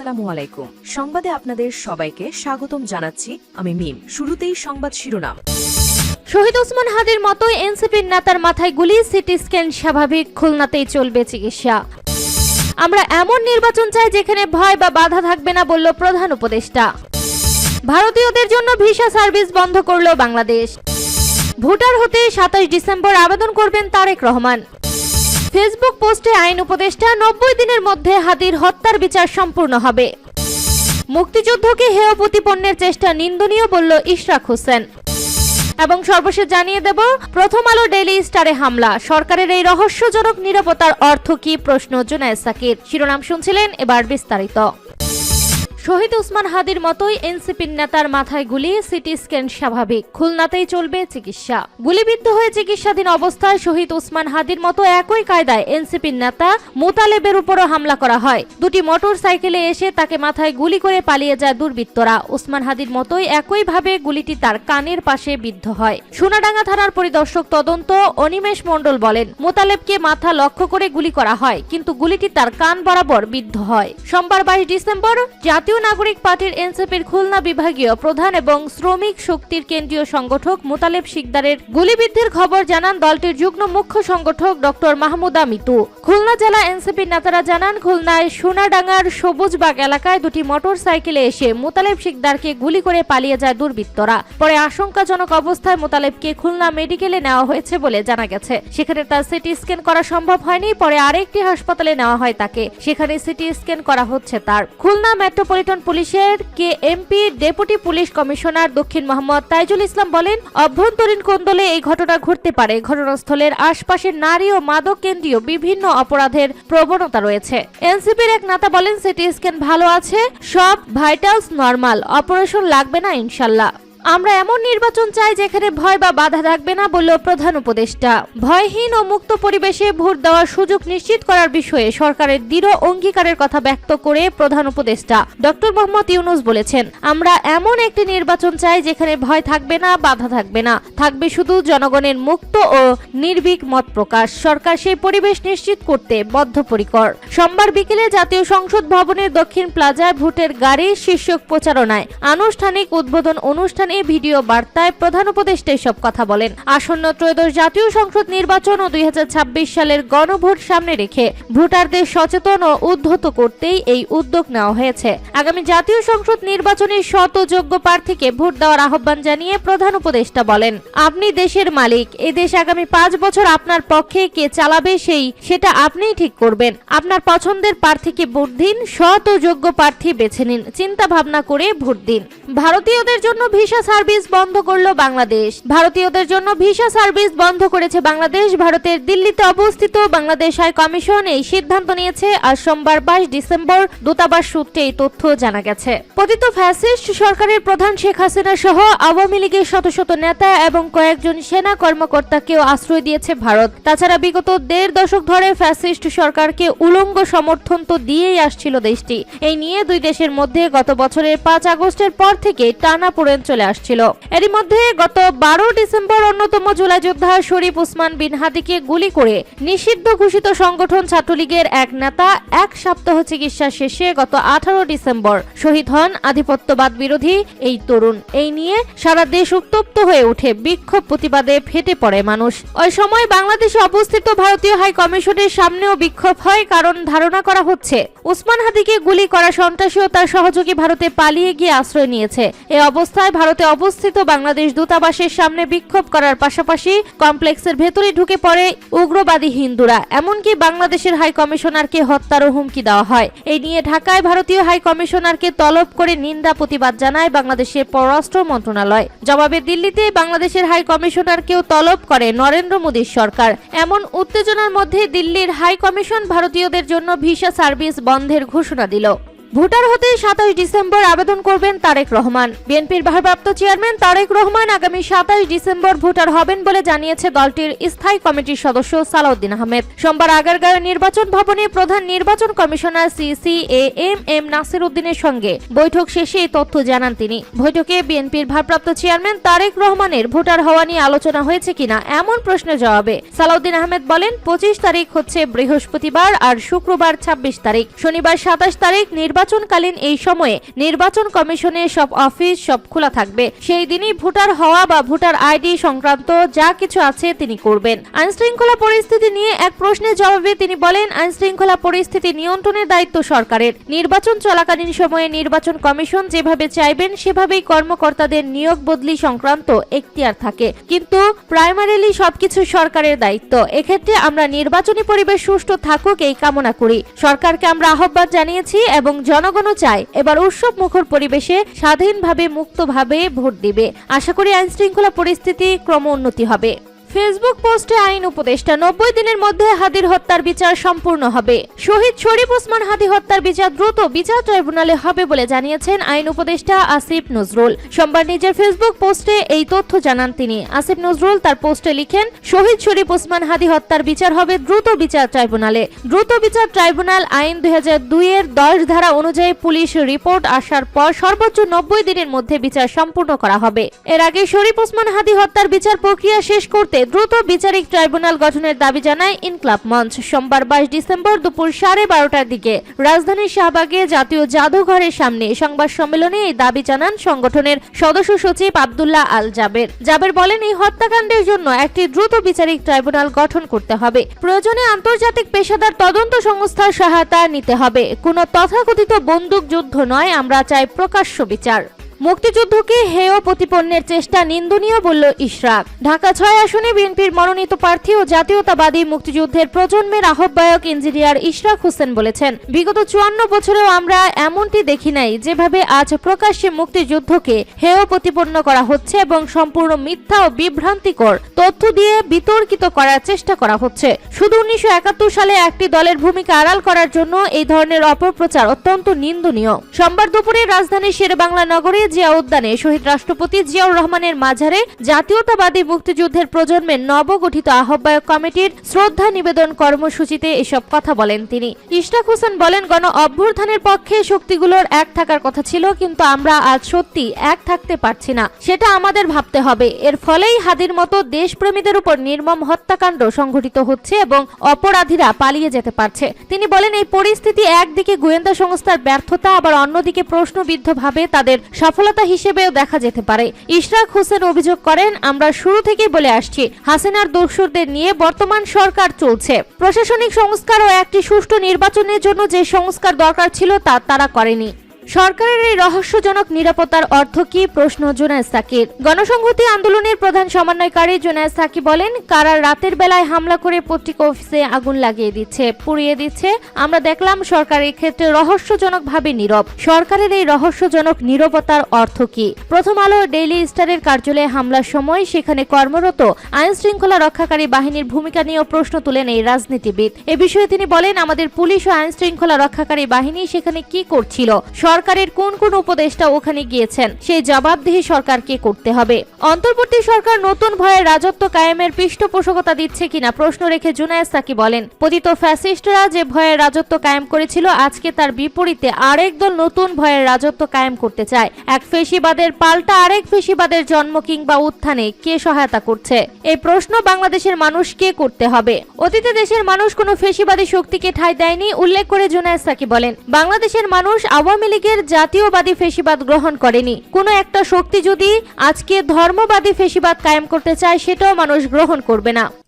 আসসালামু আলাইকুম। সংবাদে আপনাদের সবাইকে স্বাগতম জানাচ্ছি আমি মিম। শুরুতেই সংবাদ শিরোনাম। শহীদ ওসমান হাদির মতো এনসিপির নেতার মাথায় গুলি, সিটি স্ক্যান স্বাভাবিক, খুলনাতেই চলবে চিকিৎসা। আমরা এমন নির্বাচন চাই যেখানে ভয় বা বাধা থাকবে না, বলল প্রধান উপদেষ্টা। ভারতীয়দের জন্য ভিসা সার্ভিস বন্ধ করল বাংলাদেশ। ভোটার হতে 27 ডিসেম্বর আবেদন করবেন তারেক রহমান। ফেসবুক পোস্টে আইন উপদেষ্টা, 90 দিনের মধ্যে হাদির হত্যার বিচার সম্পূর্ণ হবে। মুক্তিযুদ্ধকে হেয় প্রতিপন্নের চেষ্টা নিন্দনীয়, বলল ইশরাক হোসেন। এবং সর্বশেষ জানিয়ে দেব, প্রথম আলো ডেইলি স্টারে হামলা, সরকারের এই রহস্যজনক নিরাপত্তার অর্থ কি, প্রশ্ন জুনায়েদ সাকির। শিরোনাম শুনছিলেন, এবার বিস্তারিত। শহীদ ওসমান হাদির মতোই এনসিপির নেতার মাথায় গুলি, সিটি স্ক্যান স্বাভাবিক, খুলনাতেই চলবে চিকিৎসা। গুলিবিদ্ধ হয়ে চিকিৎসাধীন অবস্থায় শহীদ ওসমান হাদির মতো একই কায়দায় এনসিপির নেতা মোতালেবের উপরও হামলা করা হয়। দুটি মোটর সাইকেলে এসে তাকে মাথায় গুলি করে পালিয়ে যায় দুর্বৃত্তরা। ওসমান হাদির মতোই একইভাবে গুলিটি তার কানের পাশে বিদ্ধ হয়। সোনাডাঙ্গা থানার পরিদর্শক তদন্ত অনিমেষ মণ্ডল বলেন, মোতালেবকে মাথা লক্ষ্য করে গুলি করা হয়, কিন্তু গুলিটি তার কান বরাবর বিদ্ধ হয়। সোমবার 22 ডিসেম্বর জাতীয় নাগরিক পার্টির এনসিপির খুলনা বিভাগীয় প্রধান এবং শ্রমিক শক্তির কেন্দ্রীয় সংগঠক মোতালেব শিকদারের গুলিবিদ্ধের খবর জানান দলটির যুগ্ম মুখ্য সংগঠক ডক্টর মাহমুদা মিতু। খুলনা জেলা এনসিপির নেতারা জানান, খুলনায় সোনাডাঙ্গার সবুজবাগ এলাকায় দুটি মোটর সাইকেলে এসে মোতালেব শিকদারকে গুলি করে পালিয়ে যায় দুর্বৃত্তরা। পরে আশঙ্কাজনক অবস্থায় মোতালেবকে খুলনা মেডিকেলে নেওয়া হয়েছে বলে জানা গেছে। সেখানে তার সিটি স্ক্যান করা সম্ভব হয়নি। পরে আরেকটি হাসপাতালে নেওয়া হয় তাকে, সেখানে সিটি স্ক্যান করা হচ্ছে তার। খুলনা মেট্রোপলিটন পুলিশের কেএমপি ডেপুটি পুলিশ কমিশনার দক্ষিণ মোহাম্মদ তাইজুল ইসলাম বলেন, অভ্যন্তরীণ কোন্দলে এই ঘটনা ঘটতে পারে। ঘটনাস্থলের আশপাশে নারী ও মাদক কেন্দ্রীয় বিভিন্ন অপরাধের প্রবণতা রয়েছে। এনসিপির এক নেতা বলেন, সিটি স্ক্যান ভালো আছে, সব ভাইটালস নরমাল, অপারেশন লাগবে না ইনশাল্লাহ। আমরা এমন নির্বাচন চাই যেখানে ভয় বা বাধা থাকবে না, বলল প্রধান উপদেষ্টা। ভয়হীন ও মুক্ত পরিবেশে ভোট দেওয়ার সুযোগ নিশ্চিত করার বিষয়ে সরকারের দৃঢ় অঙ্গীকারের কথা ব্যক্ত করে প্রধান উপদেষ্টা ডক্টর মোহাম্মদ ইউনূস বলেছেন, আমরা এমন একটি নির্বাচন চাই যেখানে ভয় থাকবে না, বাধা থাকবে না, থাকবে শুধু জনগণের মুক্ত ও নির্ভীক মত প্রকাশ। সরকার সেই পরিবেশ নিশ্চিত করতে বদ্ধপরিকর। সোমবার বিকেলে জাতীয় সংসদ ভবনের দক্ষিণ প্লাজায় ভোটের গাড়ি শীর্ষক প্রচারণায় আনুষ্ঠানিক উদ্বোধন অনুষ্ঠানে ভিডিও বার্তায় প্রধান উপদেষ্টা এসব কথা বলেন। আসন্ন ত্রয়োদশ জাতীয় সংসদ নির্বাচন ও 2026 সালের গণভোট সামনে রেখে ভোটারদের সচেতন ও উদ্ধত করতেই এই উদ্যোগ নেওয়া হয়েছে। আগামী জাতীয় সংসদ নির্বাচনে শত যোগ্য প্রার্থীকে ভোট দেওয়ার আহ্বান জানিয়ে প্রধান উপদেষ্টা বলেন, আপনি দেশের মালিক। এই দেশ আগামী 5 বছর আপনার পক্ষে কে চালাবে সেটা আপনিই ঠিক করবেন। আপনার পছন্দের প্রার্থীকে ভোট দিন, শত যোগ্য প্রার্থী বেছে নিন, চিন্তা ভাবনা করে ভোট দিন। ভারতীয়দের জন্য ভিসা সার্ভিস বন্ধ করল বাংলাদেশ। ভারতীয়দের জন্য ভিসা সার্ভিস বন্ধ করেছে বাংলাদেশ। ভারতের দিল্লিতে অবস্থিত বাংলাদেশ হাই কমিশন এই সিদ্ধান্ত নিয়েছে। আজ সোমবার 22 ডিসেম্বর দূতাবাস সূত্রে এই তথ্য জানা গেছে। পতিত ফ্যাসিস্ট সরকারের প্রধান শেখ হাসিনা সহ আওয়ামী লীগের শত শত নেতা এবং কয়েকজন সেনা কর্মকর্তাকেও আশ্রয় দিয়েছে ভারত। তাছাড়া বিগত 1.5 দশক ধরে ফ্যাসিস্ট সরকারকে উলঙ্গ সমর্থন তো দিয়েই আসছিল দেশটি। এই নিয়ে দুই দেশের মধ্যে গত বছরের 5 আগস্টের পর থেকে টানাপোড়েন চলে আসছিল। এরই মধ্যে গত 12 ডিসেম্বর অন্যতম জুলাই যোদ্ধা শরীফ ওসমান বিন হাদিকে গুলি করে নিষিদ্ধ ঘোষিত সংগঠন ছাত্রলীগের এক নেতা 1 সপ্তাহ চিকিৎসা শেষে গত 18 ডিসেম্বর শহীদ হন আধিপত্যবাদ বিরোধী এই তরুণ। এই নিয়ে সারা দেশ উত্তপ্ত হয়ে ওঠে, বিক্ষোভ প্রতিবাদে ফেটে পড়ে মানুষ। ওই সময় বাংলাদেশে অবস্থিত ভারতীয় হাই কমিশনের সামনেও বিক্ষোভ হয়, কারণ ধারণা করা হচ্ছে ওসমান হাদিকে গুলি করা সন্ত্রাসী ও তার সহযোগী ভারতে পালিয়ে গিয়ে আশ্রয় নিয়েছে। এই অবস্থায় ভারতে অবস্থিত বাংলাদেশ দূতাবাসের সামনে বিক্ষোভ করার পাশাপাশি কমপ্লেক্সের ভেতরে ঢুকে পড়ে উগ্রবাদী হিন্দুরা। এমনকি বাংলাদেশের হাই কমিশনারকে হত্যারও হুমকি দেওয়া হয়। এই নিয়ে ঢাকায় ভারতীয় হাই কমিশনারকে তলব করে নিন্দা প্রতিবাদ জানায় বাংলাদেশের পররাষ্ট্র মন্ত্রণালয়। জবাবে দিল্লিতে বাংলাদেশের হাই কমিশনারকেও তলব করে নরেন্দ্র মোদীর সরকার। এমন উত্তেজনার মধ্যে দিল্লির হাই কমিশন ভারতীয়দের জন্য ভিসা সার্ভিস বন্ধের ঘোষণা দিল। ভোটার হতে 27 ডিসেম্বর আবেদন করবেন তারেক রহমান। বিএনপির ভারপ্রাপ্ত চেয়ারম্যান তারেক রহমান আগামী 27 ডিসেম্বর ভোটার হবেন বলে জানিয়েছে দলটির স্থায়ী কমিটির সদস্য সালাউদ্দিন আহমেদ। সোমবার আগারগাঁও নির্বাচন ভবনে প্রধান নির্বাচন কমিশনার CCAM নাসির উদ্দিনের সঙ্গে বৈঠক শেষে এই তথ্য জানান তিনি। বৈঠকে বিএনপির ভারপ্রাপ্ত চেয়ারম্যান তারেক রহমানের ভোটার হওয়া নিয়ে আলোচনা হয়েছে কিনা এমন প্রশ্নের জবাবে সালাউদ্দিন আহমেদ বলেন, 25 তারিখ হচ্ছে বৃহস্পতিবার আর শুক্রবার 26 তারিখ, শনিবার 27 তারিখ নির্বাচন নির্বাচনকালীন এই সময়ে নির্বাচন কমিশনের সব অফিস সব খোলা থাকবে। সেই দিনই ভোটার হওয়া বা ভোটার আইডি সংক্রান্ত যা কিছু আছে তিনি করবেন। আইনশৃঙ্খলা পরিস্থিতি নিয়ে এক প্রশ্নের জবাবে তিনি বলেন, আইনশৃঙ্খলা পরিস্থিতি নিয়ন্ত্রণের দায়িত্ব সরকারের। নির্বাচন চলাকালীন সময়ে নির্বাচন কমিশন যেভাবে চাইবেন সেভাবেই কর্মকর্তাদের নিয়োগ বদলি সংক্রান্ত এখতিয়ার থাকে, কিন্তু প্রাইমারিলি সবকিছু সরকারের দায়িত্ব। এক্ষেত্রে আমরা নির্বাচনী পরিবেশ সুষ্ঠু থাকুক এই কামনা করি। সরকারকে আমরা আহ্বান জানিয়েছি এবং জনগণও চায় এবার উৎসব মুখর পরিবেশে স্বাধীনভাবে মুক্তভাবে ভোট দিবে। আশা করি আইনশৃঙ্খলা পরিস্থিতি ক্রমোন্নতি হবে। ফেসবুক পোস্টে আইন উপদেষ্টা, 90 দিনের মধ্যে হাদির হত্যার বিচার সম্পূর্ণ হবে। শহীদ শরীফ ওসমান হাদি হত্যার বিচার দ্রুত বিচার ট্রাইব্যুনালে হবে বলে জানিয়েছেন আইন উপদেষ্টা আসিফ নজরুল। সোমবার নিজের ফেসবুক পোস্টে এই তথ্য জানান তিনি। আসিফ নজরুল তার পোস্টে লিখেন, শহীদ শরীফ ওসমান হাদি হত্যার বিচার হবে দ্রুত বিচার ট্রাইব্যুনালে। দ্রুত বিচার ট্রাইব্যুনাল আইন 2002 এর 10 ধারা অনুযায়ী পুলিশ রিপোর্ট আসার পর সর্বোচ্চ 90 দিনের মধ্যে বিচার সম্পূর্ণ করা হবে। এর আগে শরীফ ওসমান হাদি হত্যার বিচার প্রক্রিয়া শেষ করতে দ্রুত বিচারিক ট্রাইব্যুনাল গঠনের দাবি জানায় ইনকলাব মঞ্চ। সোমবার 22 ডিসেম্বর দুপুর 12:30টার দিকে রাজধানীর শাহবাগে জাতীয় জাদুঘরের সামনে সংবাদ সম্মেলনে এই দাবি জানান সংগঠনের সদস্য সচিব আব্দুল্লাহ আল জাবের। জাবের বলেন, এই হত্যাকাণ্ডের জন্য একটি দ্রুত বিচারিক ট্রাইব্যুনাল গঠন করতে হবে। প্রয়োজনে আন্তর্জাতিক পেশাদার তদন্ত সংস্থার সহায়তা নিতে হবে। কোনো তথাকথিত বন্দুক যুদ্ধ নয়, আমরা চাই প্রকাশ্য বিচার। মুক্তিযুদ্ধকে হেয় প্রতিপন্নের চেষ্টা নিন্দনীয় বলল ইশরাক। ঢাকা 6 আসনে বিএনপির মনোনীত প্রার্থী ও জাতীয়তাবাদী মুক্তিযুদ্ধের প্রজন্মের আহ্বায়ক ইঞ্জিনিয়ার ইশরাক হোসেন বলেছেন, বিগত 54 বছরেও আমরা এমনটি দেখি নাই যেভাবে আজ প্রকাশ্যে মুক্তিযুদ্ধকে হেয় প্রতিপন্ন করা হচ্ছে এবং সম্পূর্ণ মিথ্যা ও বিভ্রান্তিকর তথ্য দিয়ে বিতর্কিত করার চেষ্টা করা হচ্ছে। শুধু 1971 সালে একটি দলের ভূমিকা আড়াল করার জন্য এই ধরনের অপপ্রচার অত্যন্ত নিন্দনীয়। সোমবার দুপুরে রাজধানীর শেরেবাংলা নগরে জিয়া উদ্যানে শহীদ রাষ্ট্রপতি জিয়াউর রহমানের মাজারে জাতীয়তাবাদী মুক্তিযুদ্ধের প্রজন্মের নবগঠিত আহ্বায়ক কমিটির শ্রদ্ধা নিবেদন কর্মসূচিতে এসব কথা বলেন তিনি। ইশরাক হোসেন বলেন, গণ অভ্যুত্থানের পক্ষে শক্তিগুলোর এক থাকার কথা ছিল, কিন্তু আমরা আজ সত্যি এক থাকতে পারছি না। সেটা আমাদের ভাবতে হবে। এর ফলেই হাদির মতো দেশপ্রেমীদের উপর নির্মম হত্যাকাণ্ড সংঘটিত হচ্ছে এবং অপরাধীরা পালিয়ে যেতে পারছে। তিনি বলেন, এই পরিস্থিতি একদিকে গোয়েন্দা সংস্থার ব্যর্থতা, আবার অন্যদিকে প্রশ্নবিদ্ধভাবে তাদের সফলতা হিসেবেও দেখা যেতে পারে। ইশরাক হোসেন অভিযোগ করেন, আমরা শুরু থেকেই বলে আসছি, হাসিনার দোসরদের নিয়ে বর্তমান সরকার চলছে। প্রশাসনিক সংস্কার ও একটি সুষ্ঠু নির্বাচনের জন্য যে সংস্কার দরকার ছিল তা তারা করেনি। সরকারের এই রহস্যজনক নিরাপত্তার অর্থ কি, প্রশ্ন জুনায়েদ সাকির। গণসংহতি আন্দোলনের প্রধান সমন্বয়কারী জুনায়েদ সাকি বলেন, কারা রাতের বেলায় হামলা করে পত্রিকা অফিসে আগুন লাগিয়ে দিচ্ছে, পুড়িয়ে দিচ্ছে। আমরা দেখলাম সরকার এই ক্ষেত্রে রহস্যজনকভাবে নীরব। সরকারের এই রহস্যজনক নীরবতার অর্থ কি? প্রথম আলো ডেইলি স্টারের কার্যালয়ে হামলার সময় সেখানে কর্মরত আইন শৃঙ্খলা রক্ষাকারী বাহিনীর ভূমিকা নিয়েও প্রশ্ন তুলেন এই রাজনীতিবিদ। এ বিষয়ে তিনি বলেন, আমাদের পুলিশ ও আইন শৃঙ্খলা রক্ষাকারী বাহিনী সেখানে কি করছিল, সরকারের কোন কোন উপদেষ্টা ওখানে গিয়েছেন, সেই জবাবদিহি সরকারকে করতে হবে। অন্তর্বর্তী সরকার নতুন ভয়ের রাজত্ব কায়েমের পৃষ্ঠপোষকতা দিচ্ছে কিনা প্রশ্ন রেখে জুনায়েদ সাকি বলেন, পতিত ফ্যাসিস্টরা যে ভয়ের রাজত্ব কায়েম করেছিল, আজকে তার বিপরীতে আরেক দল নতুন ভয়ের রাজত্ব কায়েম করতে চায়। এক ফেসিবাদের পাল্টা আরেক ফেসিবাদের জন্ম কিংবা উত্থানে কে সহায়তা করছে? এই প্রশ্ন বাংলাদেশের মানুষকে করতে হবে। অতীতে দেশের মানুষ কোনো ফেসিবাদী শক্তিকে ঠাঁই দেয়নি উল্লেখ করে জুনায়েদ সাকি বলেন, বাংলাদেশের মানুষ আওয়ামী লীগের জাতীয়বাদী ফেসিবাদ গ্রহণ করেনি। কোনো একটা শক্তি যদি আজকে ধর্মবাদী ফেসিবাদ কায়েম করতে চায়, সেটাও মানুষ গ্রহণ করবে না।